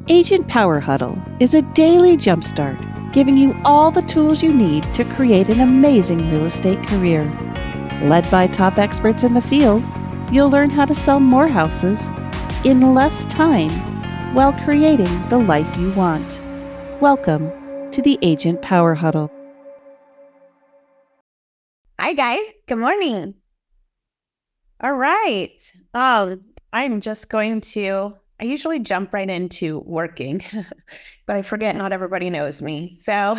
Agent Power Huddle is a daily jumpstart, giving you all the tools you need to create an amazing real estate career. Led by top experts in the field, you'll learn how to sell more houses in less time while creating the life you want. Welcome to the Agent Power Huddle. Hi, guys. Good morning. All right. I'm just going to, I usually jump right into working, but I forget not everybody knows me. So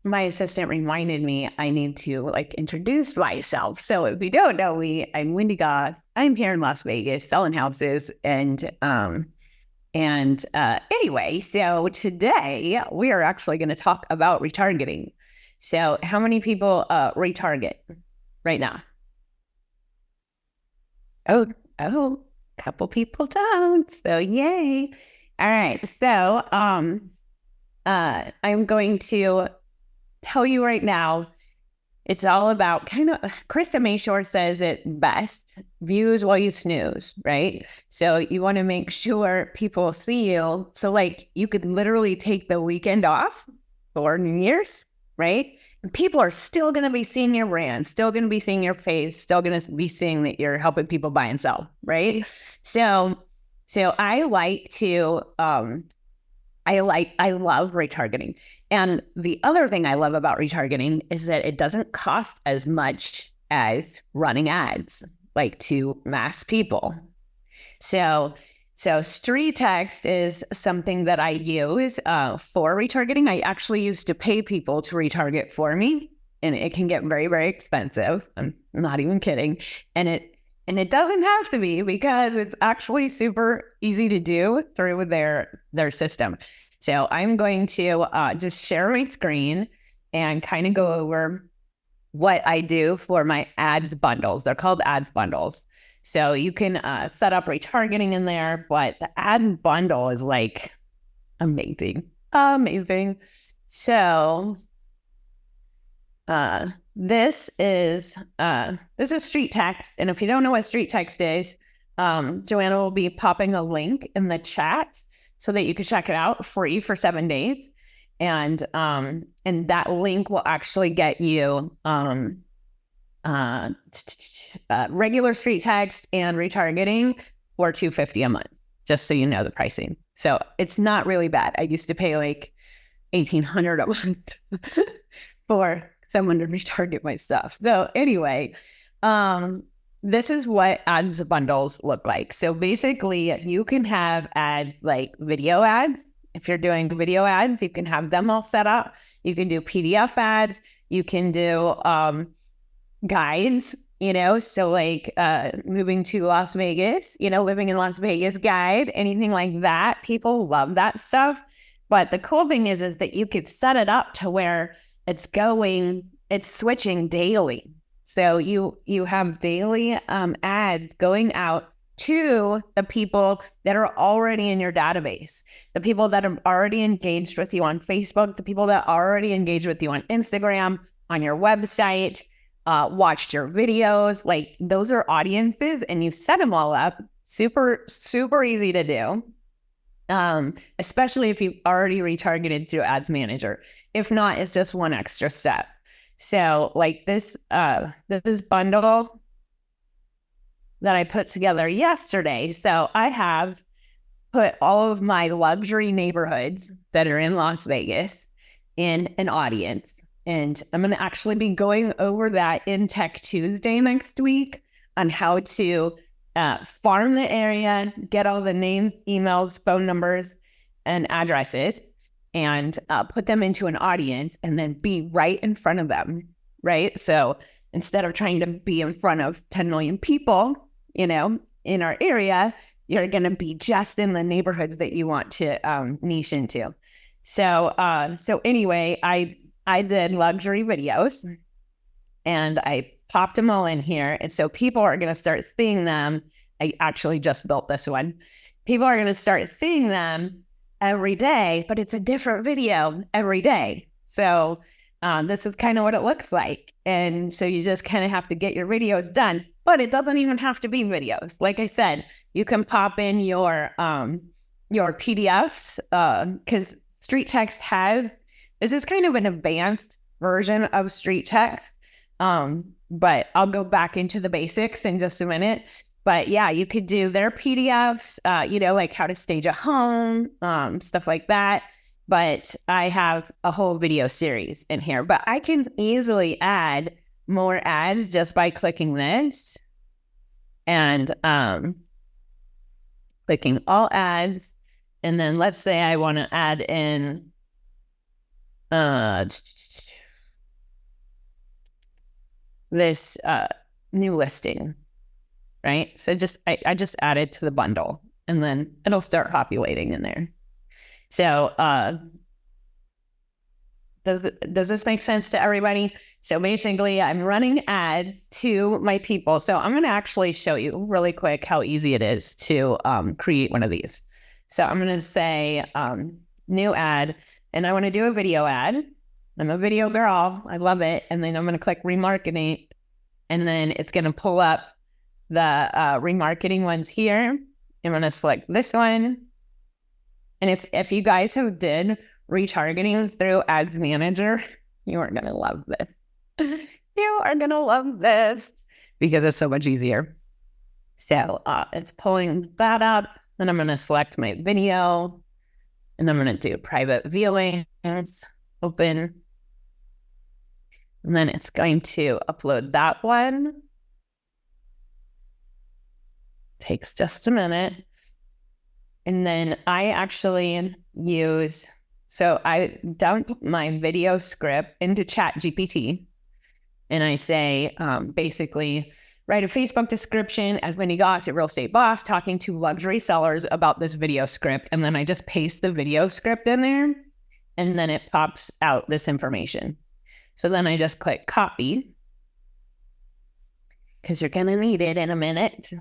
my assistant reminded me I need to introduce myself. So if you don't know me, I'm Wendy Goss. I'm here in Las Vegas selling houses. Anyway, so today we are actually going to talk about retargeting. So how many people retarget right now? Oh, couple people don't. So yay. All right. So I'm going to tell you right now, it's all about Krista Mayshore says it best, views while you snooze, right? So you want to make sure people see you. So you could literally take the weekend off for New Year's, right? And people are still going to be seeing your brand, still going to be seeing your face, still going to be seeing that you're helping people buy and sell, right? So I like to, I love retargeting. And the other thing I love about retargeting is that it doesn't cost as much as running ads, to mass people. So street text is something that I use for retargeting. I actually used to pay people to retarget for me, and it can get very, very expensive. I'm not even kidding. And it doesn't have to be, because it's actually super easy to do through their system. So I'm going to just share my screen and kind of go over what I do for my ads bundles. They're called ads bundles. So you can set up retargeting in there, but the ads bundle is amazing. So this is street text. And if you don't know what street text is, Joanna will be popping a link in the chat so that you can check it out free for 7 days. And that link will actually get you regular street text and retargeting for $250 a month, just so you know the pricing. So it's not really bad. I used to pay $1,800 a month for someone to retarget my stuff. So anyway, this is what ads bundles look like. So basically you can have ads like video ads. If you're doing video ads, you can have them all set up. You can do PDF ads. You can do guides, so moving to Las Vegas, living in Las Vegas guide, anything like that. People love that stuff. But the cool thing is that you could set it up to where it's switching daily. So you have daily ads going out to the people that are already in your database, the people that are already engaged with you on Facebook, the people that already engaged with you on Instagram, on your website, watched your videos. Those are audiences, and you set them all up. Super, super easy to do. Especially if you've already retargeted through Ads Manager. If not, it's just one extra step. So this bundle that I put together yesterday. So I have put all of my luxury neighborhoods that are in Las Vegas in an audience. And I'm going to actually be going over that in Tech Tuesday next week on how to farm the area, get all the names, emails, phone numbers, and addresses, and put them into an audience and then be right in front of them, right? So instead of trying to be in front of 10 million people, in our area, you're going to be just in the neighborhoods that you want to niche into. So anyway, I did luxury videos and I popped them all in here. And so people are going to start seeing them. I actually just built this one. People are going to start seeing them every day, but it's a different video every day. So this is kind of what it looks like. And so you just kind of have to get your videos done, but it doesn't even have to be videos. Like I said, you can pop in your your PDFs, because Street Text this is kind of an advanced version of Street Text. But I'll go back into the basics in just a minute. But yeah, you could do their PDFs, like how to stage a home, stuff like that. But I have a whole video series in here. But I can easily add more ads just by clicking this and clicking all ads. And then let's say I want to add in this new listing, right? So I just add it to the bundle and then it'll start populating in there. So does this make sense to everybody? So basically I'm running ads to my people. So I'm going to actually show you really quick how easy it is to create one of these. So I'm going to say new ad, and I want to do a video ad. I'm a video girl. I love it. And then I'm going to click remarketing, and then it's going to pull up the remarketing ones here. I'm going to select this one. And if you guys who did retargeting through Ads Manager, you are going to love this. You are going to love this because it's so much easier. So it's pulling that up. Then I'm going to select my video, and I'm going to do private viewing, open. And then it's going to upload that one. Takes just a minute. And then I actually I dump my video script into ChatGPT, and I say, basically, write a Facebook description as Wendy Goss, a real estate boss, talking to luxury sellers about this video script. And then I just paste the video script in there, and then it pops out this information. So then I just click copy, because you're going to need it in a minute.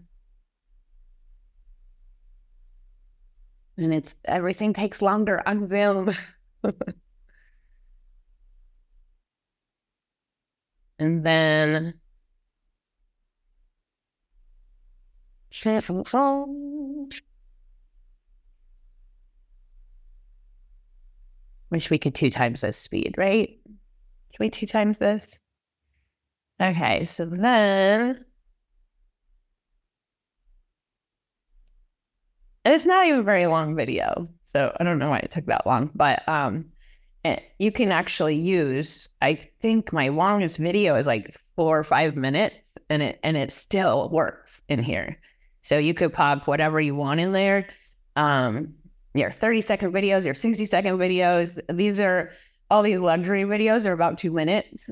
And everything takes longer on Zoom. And then wish we could 2 times this speed, right? Can we 2 times this? Okay, so then it's not even a very long video, so I don't know why it took that long, but you can actually use, I think my longest video is like 4 or 5 minutes, and it still works in here. So you could pop whatever you want in there. Your 30-second videos, your 60-second videos. All these luxury videos are about 2 minutes,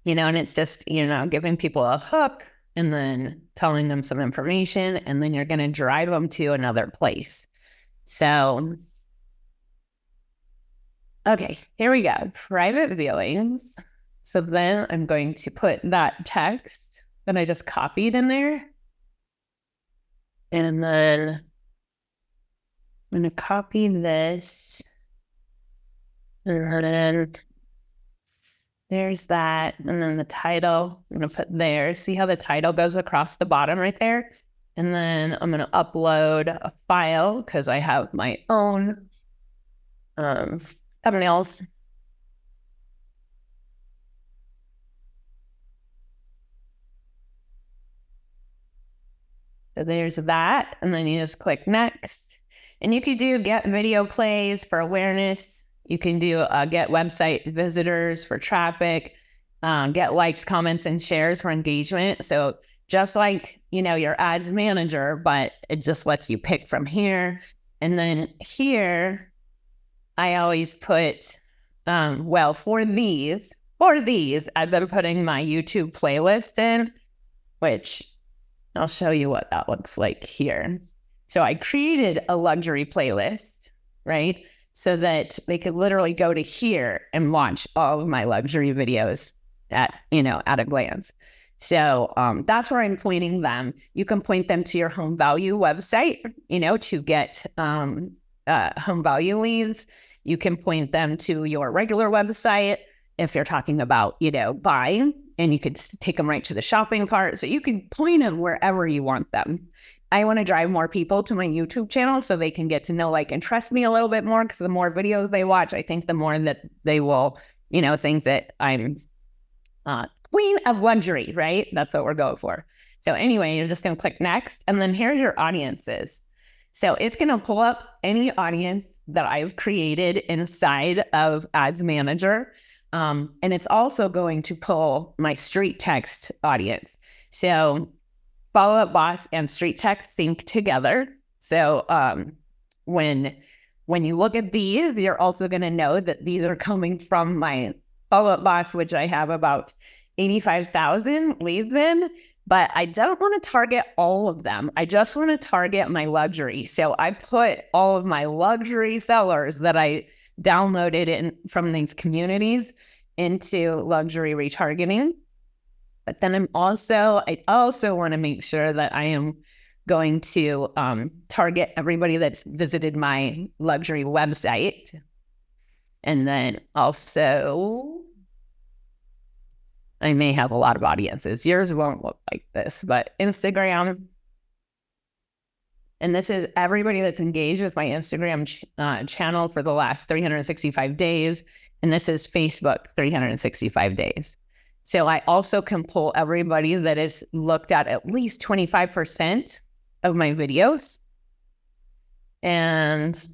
and it's just, giving people a hook and then telling them some information, and then you're going to drive them to another place. So, okay, here we go. Private viewings. So then I'm going to put that text that I just copied in there. And then I'm going to copy this. And then there's that. And then the title, I'm going to put there. See how the title goes across the bottom right there? And then I'm going to upload a file because I have my own thumbnails. So there's that. And then you just click next. And you could do get video plays for awareness. You can do get website visitors for traffic, get likes, comments, and shares for engagement. So just like, your ads manager, but it just lets you pick from here. And then here, I always put, for these, I've been putting my YouTube playlist in, which I'll show you what that looks like here. So I created a luxury playlist, right? So that they could literally go to here and watch all of my luxury videos at a glance. So that's where I'm pointing them. You can point them to your home value website, to get home value leads. You can point them to your regular website if you're talking about, buying, and you could take them right to the shopping cart. So you can point them wherever you want them. I want to drive more people to my YouTube channel so they can get to know, like, and trust me a little bit more, because the more videos they watch, I think the more that they will, think that I'm queen of luxury, right? That's what we're going for. So anyway, you're just going to click next, and then here's your audiences. So it's going to pull up any audience that I've created inside of Ads Manager. And it's also going to pull my street text audience. So Follow Up Boss and street text sync together. So when you look at these, you're also going to know that these are coming from my Follow Up Boss, which I have about 85,000 leads in, but I don't want to target all of them. I just want to target my luxury. So I put all of my luxury sellers that I downloaded from these communities into luxury retargeting. But then I also want to make sure that I am going to target everybody that's visited my luxury website. And then also, I may have a lot of audiences. Yours won't look like this, but Instagram. And this is everybody that's engaged with my Instagram channel for the last 365 days. And this is Facebook 365 days. So I also can pull everybody that has looked at least 25% of my videos. And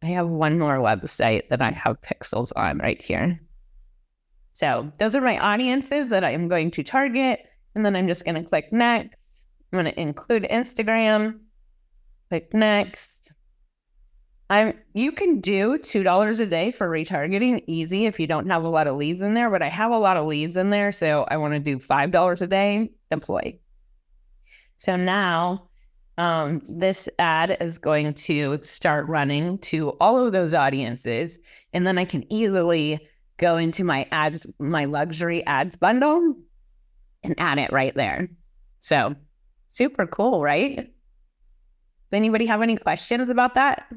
I have one more website that I have pixels on right here. So those are my audiences that I am going to target. And then I'm just going to click next. I'm going to include Instagram. Click next. You can do $2 a day for retargeting, easy, if you don't have a lot of leads in there, but I have a lot of leads in there, so I want to do $5 a day, deploy. So now this ad is going to start running to all of those audiences, and then I can easily go into my luxury ads bundle and add it right there. So super cool, right? Does anybody have any questions about that?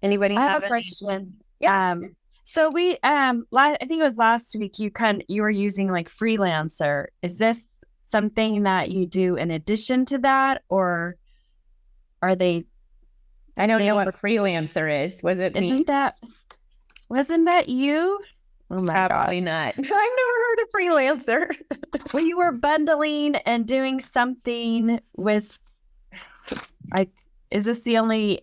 Anybody have a question? Yeah. So we I think it was last week you were using like Freelancer. Is this something that you do in addition to that, or are they? I don't know what Freelancer is. Was it me? Wasn't that you? Oh my Probably God. Not. I've never heard of Freelancer. Well, you were bundling and doing something with Is this the only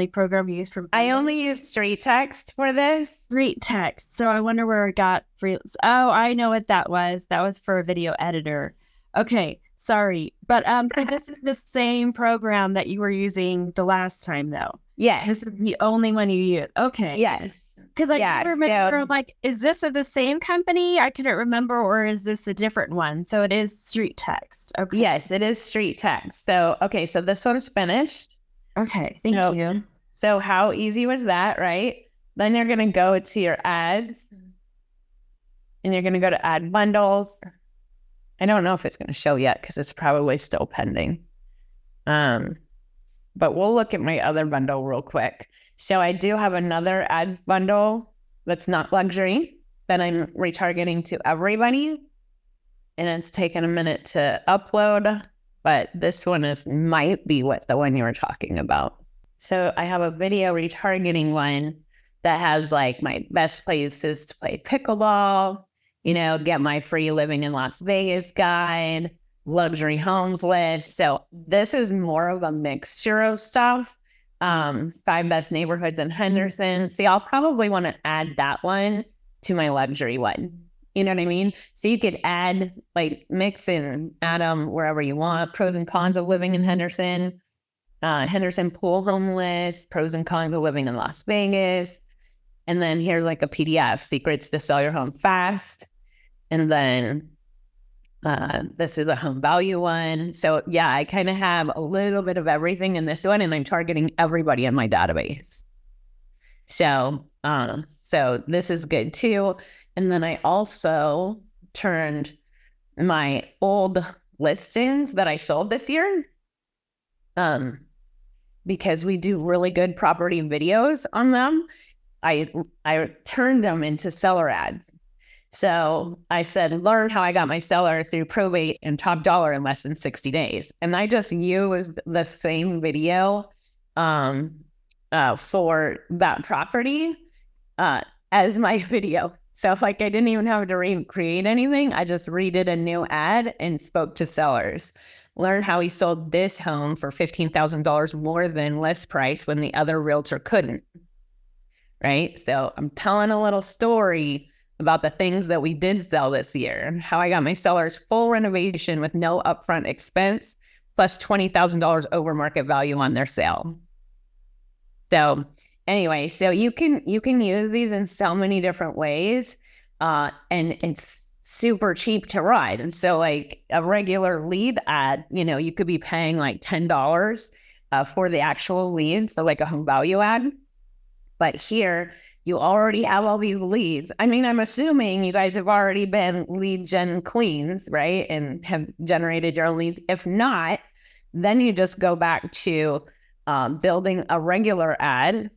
program you use for? I only use street text for this. Street text. So I wonder where it got free. Oh, I know what that was. That was for a video editor. Okay, sorry, but so this is the same program that you were using the last time, though. Yes, this is the only one you use. Okay. Yes. Because I can't remember, I'm like, is this the same company? I couldn't remember, or is this a different one? So it is street text. Okay. Yes, it is street text. So, okay, so this one's finished. Okay, thank you. So how easy was that, right? Then you're going to go to your ads, and you're going to go to add bundles. I don't know if it's going to show yet because it's probably still pending. But we'll look at my other bundle real quick. So I do have another ads bundle that's not luxury that I'm retargeting to everybody. And it's taken a minute to upload, but this one might be the one you were talking about. So I have a video retargeting one that has like my best places to play pickleball, get my free living in Las Vegas guide, luxury homes list. So this is more of a mixture of stuff. 5 best neighborhoods in Henderson. See, I'll probably want to add that one to my luxury one. You know what I mean? So you could add, like, mix and add them wherever you want. Pros and cons of living in Henderson. Henderson pool home list. Pros and cons of living in Las Vegas. And then here's like a PDF, secrets to sell your home fast. And then this is a home value one. So yeah, I kind of have a little bit of everything in this one, and I'm targeting everybody in my database. So this is good too. And then I also turned my old listings that I sold this year, because we do really good property videos on them. I turned them into seller ads. So I said, learn how I got my seller through probate and top dollar in less than 60 days. And I just used the same video for that property as my video. So if like I didn't even have to recreate anything, I just redid a new ad and spoke to sellers. Learn how he sold this home for $15,000 more than list price when the other realtor couldn't. Right? So I'm telling a little story about the things that we did sell this year, how I got my sellers full renovation with no upfront expense, plus $20,000 over market value on their sale. So anyway, so you can use these in so many different ways, and it's super cheap to run. And so like a regular lead ad, you could be paying like $10 for the actual lead, so like a home value ad. But here, you already have all these leads. I mean, I'm assuming you guys have already been lead gen queens, right? And have generated your own leads. If not, then you just go back to building a regular ad.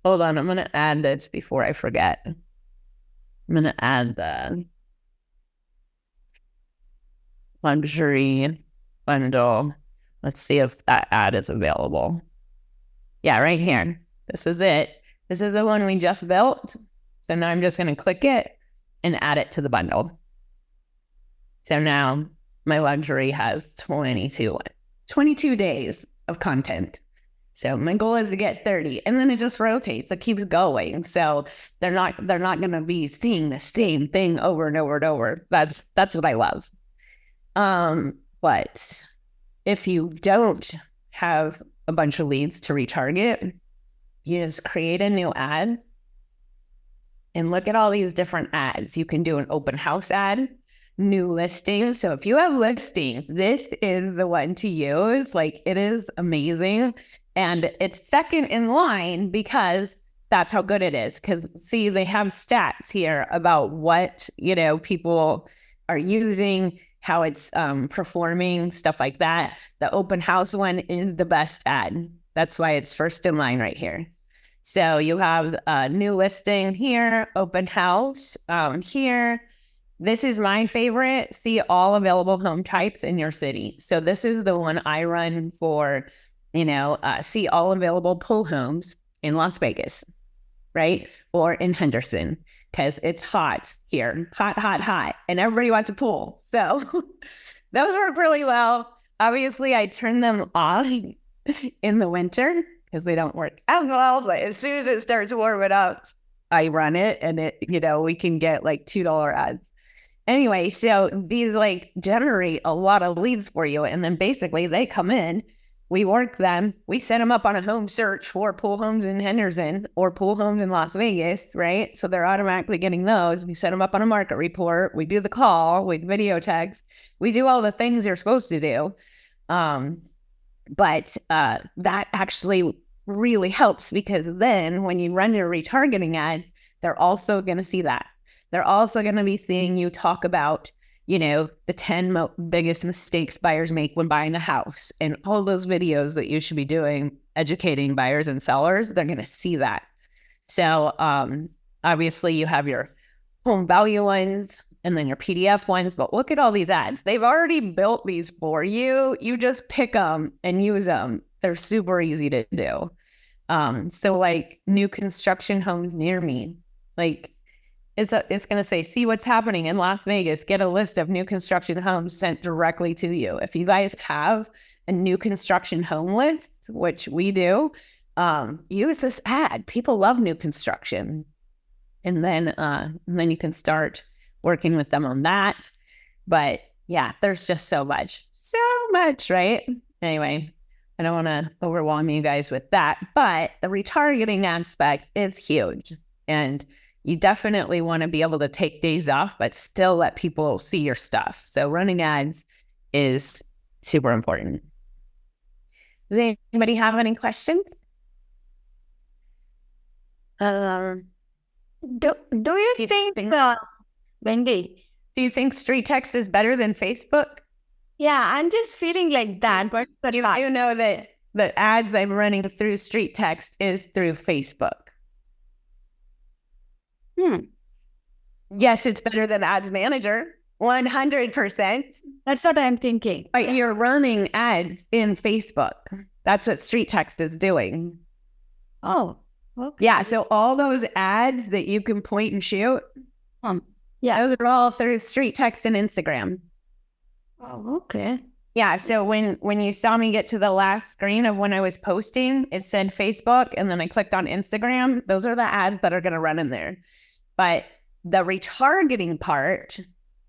Hold on, I'm going to add this before I forget. I'm going to add the luxury bundle. Let's see if that ad is available. Yeah, right here. This is it. This is the one we just built. So now I'm just going to click it and add it to the bundle. So now my luxury has 22 days of content. So my goal is to get 30, and then it just rotates. It keeps going. So they're not going to be seeing the same thing over and over and over. That's what I love. But if you don't have a bunch of leads to retarget, you just create a new ad and look at all these different ads. You can do an open house ad, new listings. So if you have listings, this is the one to use. Like, it is amazing. And it's second in line because that's how good it is. Because see, they have stats here about what, people are using, how it's performing, stuff like that. The open house one is the best ad. That's why it's first in line right here. So you have a new listing here, open house here. This is my favorite. See all available home types in your city. So this is the one I run for, see all available pool homes in Las Vegas, right? Or in Henderson, because it's hot here, hot, and everybody wants a pool. So those work really well. Obviously, I turn them off in the winter because they don't work as well. But as soon as it starts warming up, I run it, and we can get like $2 ads. Anyway, so these like generate a lot of leads for you. And then basically they come in, we work them, we set them up on a home search for pool homes in Henderson or pool homes in Las Vegas, right? So they're automatically getting those. We set them up on a market report. We do the call, we video text, we do all the things you're supposed to do. But that actually really helps, because then when you run your retargeting ads, they're also going to see that. They're also going to be seeing you talk about, the 10 biggest mistakes buyers make when buying a house, and all those videos that you should be doing, educating buyers and sellers. They're going to see that. So obviously you have your home value ones and then your PDF ones, but look at all these ads. They've already built these for you. You just pick them and use them. They're super easy to do. So like new construction homes near me, like it's going to say, see what's happening in Las Vegas, get a list of new construction homes sent directly to you. If you guys have a new construction home list, which we do, use this ad. People love new construction. And then you can start working with them on that. But yeah, there's just so much, right? Anyway, I don't want to overwhelm you guys with that, but the retargeting aspect is huge. And you definitely want to be able to take days off, but still let people see your stuff. So running ads is super important. Does anybody have any questions? Do you think, Wendy, do you think street text is better than Facebook? Yeah, I'm just feeling like that. But you know that the ads I'm running through street text is through Facebook. Yes, it's better than Ads Manager. 100%. That's what I'm thinking. But you're running ads in Facebook. That's what Street Text is doing. Oh, okay. Yeah. So all those ads that you can point and shoot, Yeah. those are all through Street Text and Instagram. Oh, okay. Yeah. So when you saw me get to the last screen of when I was posting, it said Facebook, and then I clicked on Instagram. Those are the ads that are going to run in there. But the retargeting part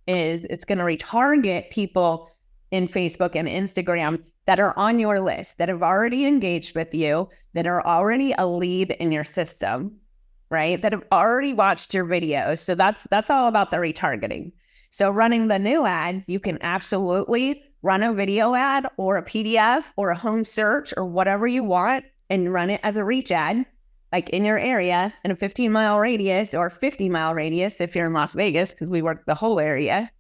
is it's going to retarget people in Facebook and Instagram that are on your list, that have already engaged with you, that are already a lead in your system, right? That have already watched your videos. So that's all about the retargeting. So running the new ads, you can absolutely run a video ad or a PDF or a home search or whatever you want and run it as a reach ad, like in your area in a 15-mile radius or 50-mile radius if you're in Las Vegas, because we work the whole area.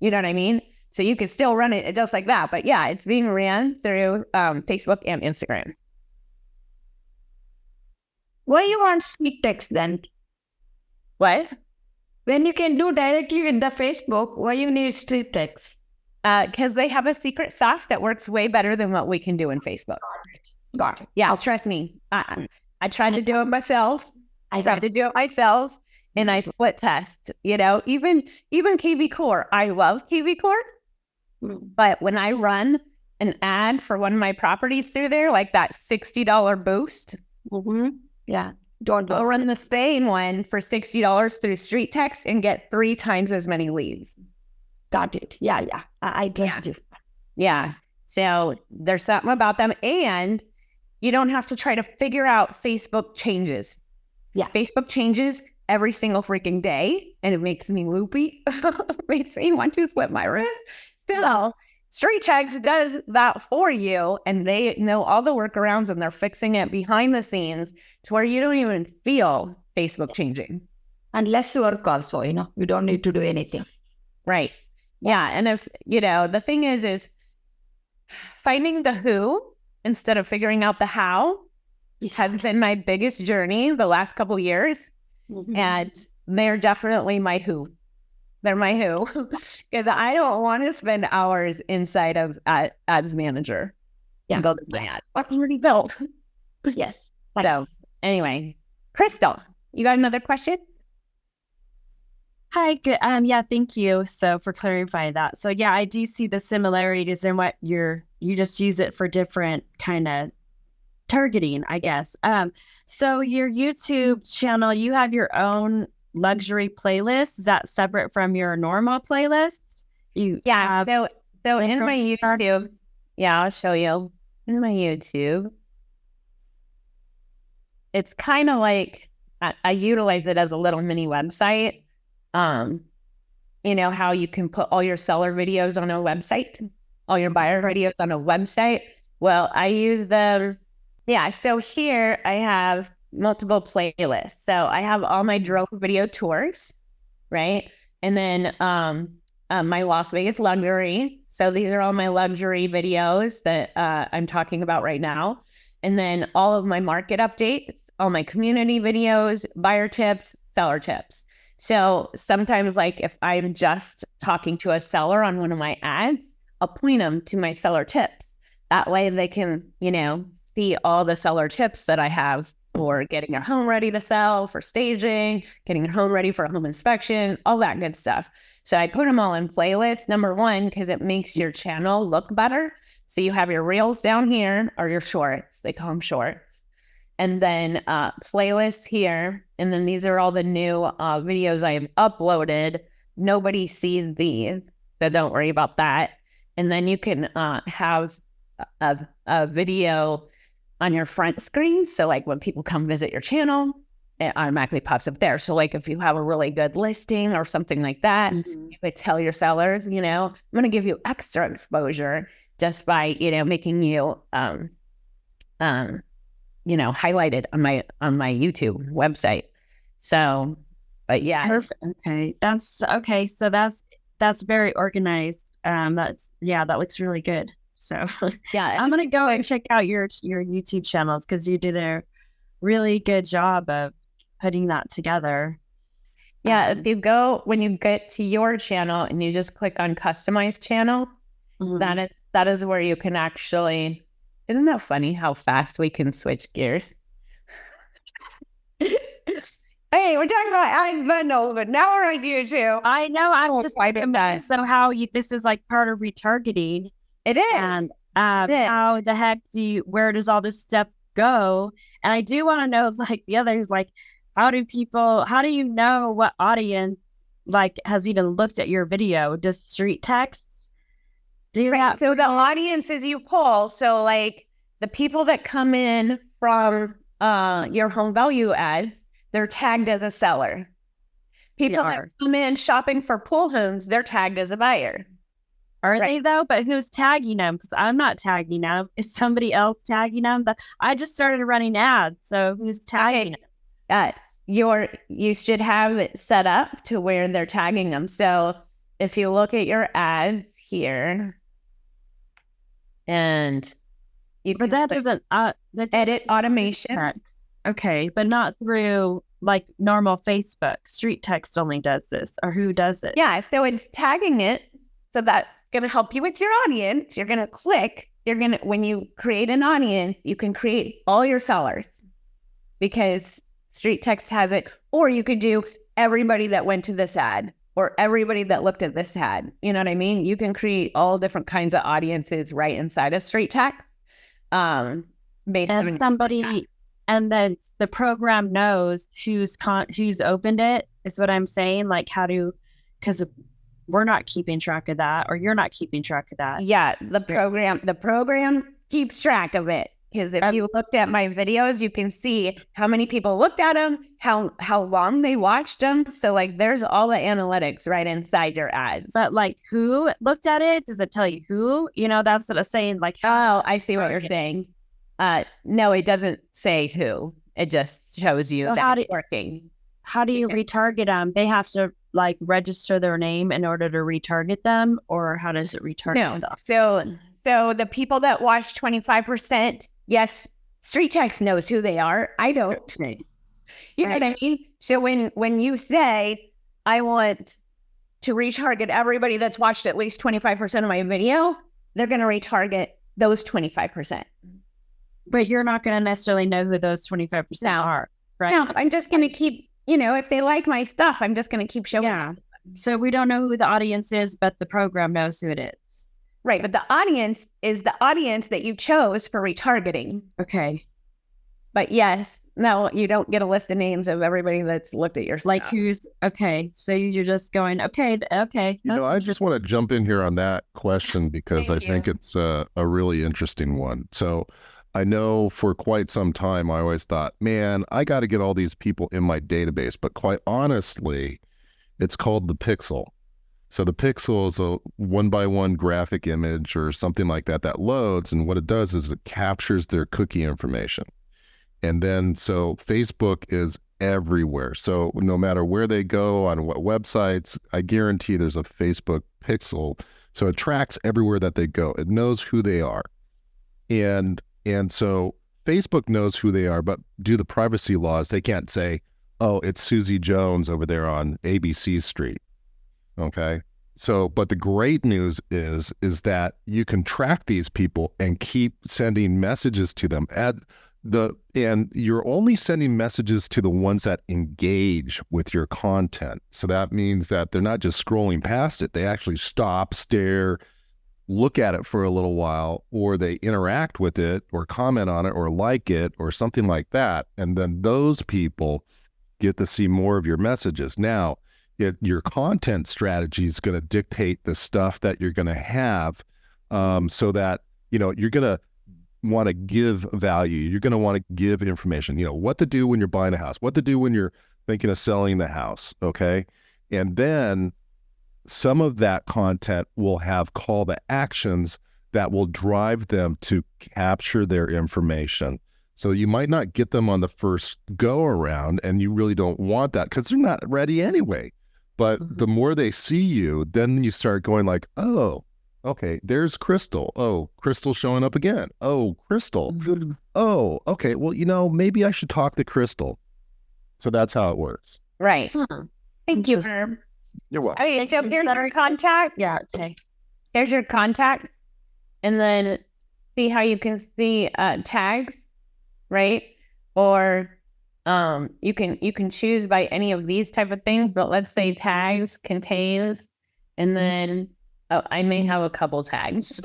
You know what I mean? So you can still run it just like that. But yeah, it's being ran through Facebook and Instagram. Why you want Street Text then? What? When you can do directly with the Facebook, why you need Street Text? Because they have a secret sauce that works way better than what we can do in Facebook. Got it. Yeah, trust me. I tried to do it myself. And I split test, even KV Core. I love KV Core. But when I run an ad for one of my properties through there, like that $60 boost, yeah, I'll run the same one for $60 through Street Text and get 3 times as many leads. Got it. Yeah. I trust you. Yeah. So there's something about them. And you don't have to try to figure out Facebook changes. Yeah. Facebook changes every single freaking day. And it makes me loopy. Makes me want to slip my wrist. Still, Street Text does that for you. And they know all the workarounds and they're fixing it behind the scenes to where you don't even feel Facebook changing. And less work also, you don't need to do anything. Right. Yeah. And if, the thing is finding the who instead of figuring out the how has been my biggest journey the last couple of years. And they're definitely my who. They're my who. Because I don't want to spend hours inside of Ads Manager. Yeah. Building my ads. I've already built. Yes. So anyway, Crystal, you got another question? Hi, good. Yeah, thank you. So for clarifying that. So yeah, I do see the similarities in what you just use it for different kind of targeting, I guess. So your YouTube channel, you have your own luxury playlist. Is that separate from your normal playlist? So in my YouTube, I'll show you. In my YouTube, it's kind of like I utilize it as a little mini website. How you can put all your seller videos on a website, all your buyer videos on a website. Well, I use them. Yeah. So here I have multiple playlists. So I have all my drone video tours, right? And then my Las Vegas luxury. So these are all my luxury videos that I'm talking about right now. And then all of my market updates, all my community videos, buyer tips, seller tips. So sometimes, like if I'm just talking to a seller on one of my ads, I'll point them to my seller tips. That way they can, see all the seller tips that I have for getting your home ready to sell, for staging, getting your home ready for a home inspection, all that good stuff. So I put them all in playlists, number one, because it makes your channel look better. So you have your reels down here or your shorts. They call them shorts. And then playlists here. And then these are all the new videos I have uploaded. Nobody sees these, so don't worry about that. And then you can have a video on your front screen. So like when people come visit your channel, it automatically pops up there. So like if you have a really good listing or something like that, you could tell your sellers, I'm going to give you extra exposure just by, making you, highlighted on my YouTube website. So, but yeah. Perfect. Okay. That's okay. So that's very organized. That looks really good. So yeah, I'm going to go and check out your YouTube channels because you did a really good job of putting that together. Yeah, if you go, when you get to your channel and you just click on customize channel, that is where you can actually, isn't that funny how fast we can switch gears? Hey, we're talking about ads bundles, but now we're on YouTube. I know. I'm just quite amazed. So how this is like part of retargeting. It is. And how the heck where does all this stuff go? And I do want to know, like the others, like how do you know what audience like has even looked at your video? Does street text do that? So the audiences you pull, so like the people that come in from your home value ads, they're tagged as a seller. People that come in shopping for pool homes, they're tagged as a buyer. Are they though? But who's tagging them? Because I'm not tagging them. Is somebody else tagging them? But I just started running ads, so who's tagging them? You should have it set up to where they're tagging them. So if you look at your ads here, and but that doesn't edit automation. Okay, but not through like normal Facebook. Street text only does this, or who does it? Yeah, so it's tagging it. So that's going to help you with your audience. You're going to click. When you create an audience, you can create all your sellers because street text has it. Or you could do everybody that went to this ad or everybody that looked at this ad. You know what I mean? You can create all different kinds of audiences right inside of street text. And then the program knows who's opened it, is what I'm saying. Like because we're not keeping track of that, or you're not keeping track of that. Yeah, the program keeps track of it. Because if you looked at my videos, you can see how many people looked at them, how long they watched them. So like there's all the analytics right inside your ads. But like who looked at it? Does it tell you who? You know, that's what I'm saying. Like, oh, I see what you're saying. No, it doesn't say who. It just shows you that it's working. How do you retarget them? They have to like register their name in order to retarget them, or how does it retarget them? So the people that watch 25%, yes, street text knows who they are. I don't. You know what I mean? So when you say, I want to retarget everybody that's watched at least 25% of my video, they're going to retarget those 25%. But you're not going to necessarily know who those 25% are, right? No, I'm just going to keep, if they like my stuff, I'm just going to keep showing them. So we don't know who the audience is, but the program knows who it is. Right, but the audience is the audience that you chose for retargeting. Okay. But yes, no, you don't get a list of names of everybody that's looked at your stuff. Like okay, so you're just going, okay. I just want to jump in here on that question because I think it's a really interesting one. So I know for quite some time, I always thought, man, I got to get all these people in my database. But quite honestly, it's called the pixel. So the pixel is a 1-by-1 graphic image or something like that loads. And what it does is it captures their cookie information. And then, so Facebook is everywhere. So no matter where they go, on what websites, I guarantee there's a Facebook pixel. So it tracks everywhere that they go. It knows who they are. And so Facebook knows who they are, but due to privacy laws, they can't say, oh, it's Susie Jones over there on ABC Street. Okay. So, but the great news is that you can track these people and keep sending messages to them. And you're only sending messages to the ones that engage with your content. So that means that they're not just scrolling past it. They actually stop, stare, look at it for a little while, or they interact with it or comment on it or like it or something like that. And then those people get to see more of your messages. Now, your content strategy is going to dictate the stuff that you're going to have, so that, you're going to want to give value. You're going to want to give information, what to do when you're buying a house, what to do when you're thinking of selling the house. Okay. And then some of that content will have call to actions that will drive them to capture their information. So you might not get them on the first go around, and you really don't want that because they're not ready anyway. But the more they see you, then you start going like, oh, okay, there's Crystal. Oh, Crystal showing up again. Oh, Crystal. Oh, okay. Well, maybe I should talk to Crystal. So that's how it works. Right. Thank you, Just- Herb. You're welcome. Okay, so here's your contact. Yeah. Okay. Here's your contact. And then see how you can see tags, right? Or you can choose by any of these type of things, but let's say tags, contains, and then I may have a couple tags.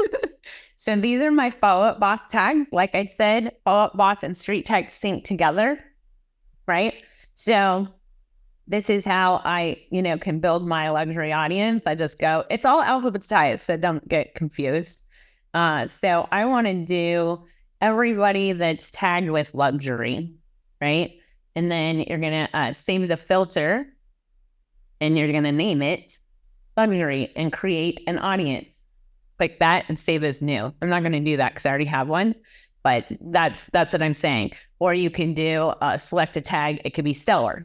So these are my follow-up boss tags. Like I said, follow-up boss and street tags sync together, right? So this is how I, can build my luxury audience. I just go, it's all alphabetized, so don't get confused. So I want to do everybody that's tagged with luxury, right? And then you're going to save the filter and you're going to name it luxury and create an audience. Click that and save as new. I'm not going to do that because I already have one, but that's what I'm saying. Or you can do select a tag. It could be seller,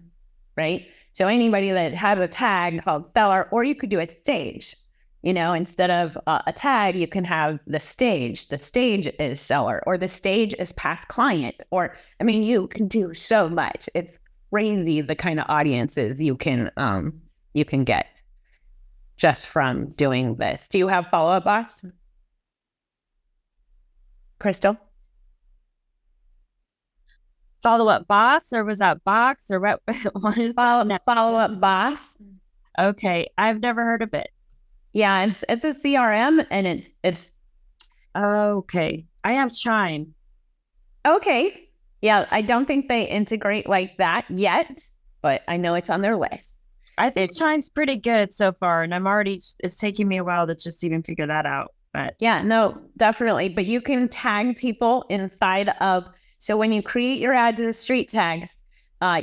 right? So anybody that has a tag called seller, or you could do a stage. Instead of a tag, you can have the stage. The stage is seller, or the stage is past client, you can do so much. It's crazy the kind of audiences you can get just from doing this. Do you have follow-up, boss? Crystal? Follow-up boss, or was that box, or what is follow-up boss? Okay, I've never heard of it. Yeah, it's a CRM, and it's okay. I have Shine. Okay. Yeah, I don't think they integrate like that yet, but I know it's on their list. I think Shine's pretty good so far, and it's taking me a while to just even figure that out. But yeah, no, definitely. But you can tag people inside of, so when you create your ads in street tags,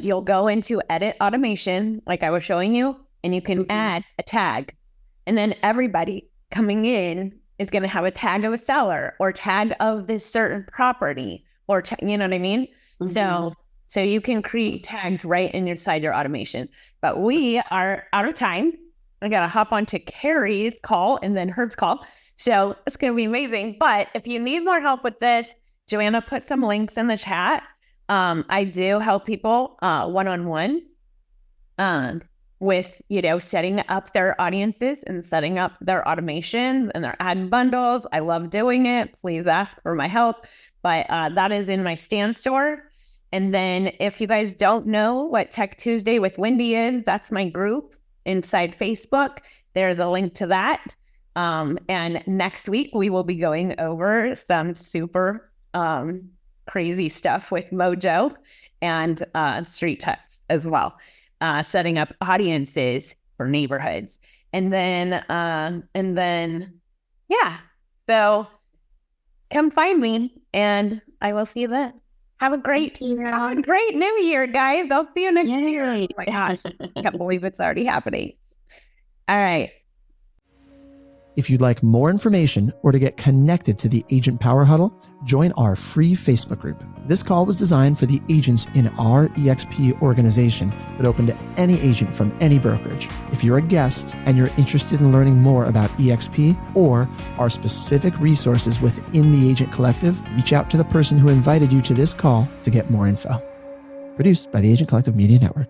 you'll go into edit automation, like I was showing you, and you can add a tag. And then everybody coming in is going to have a tag of a seller or tag of this certain property or, you know what I mean? Mm-hmm. So you can create tags right inside your automation. But we are out of time. I got to hop onto Carrie's call and then Herb's call. So it's going to be amazing. But if you need more help with this, Joanna put some links in the chat. I do help people one-on-one with, setting up their audiences and setting up their automations and their ad bundles. I love doing it. Please ask for my help. But that is in my Stan store. And then if you guys don't know what Tech Tuesday with Wendy is, that's my group inside Facebook. There's a link to that. And next week, we will be going over some super crazy stuff with Mojo and Street Tech as well, setting up audiences for neighborhoods. And then, yeah. So come find me and I will see you then. Have a great new year, guys. I'll see you next year. Oh my gosh, I can't believe it's already happening. All right. If you'd like more information or to get connected to the Agent Power Huddle, join our free Facebook group. This call was designed for the agents in our EXP organization, but open to any agent from any brokerage. If you're a guest and you're interested in learning more about EXP or our specific resources within the Agent Collective, reach out to the person who invited you to this call to get more info. Produced by the Agent Collective Media Network.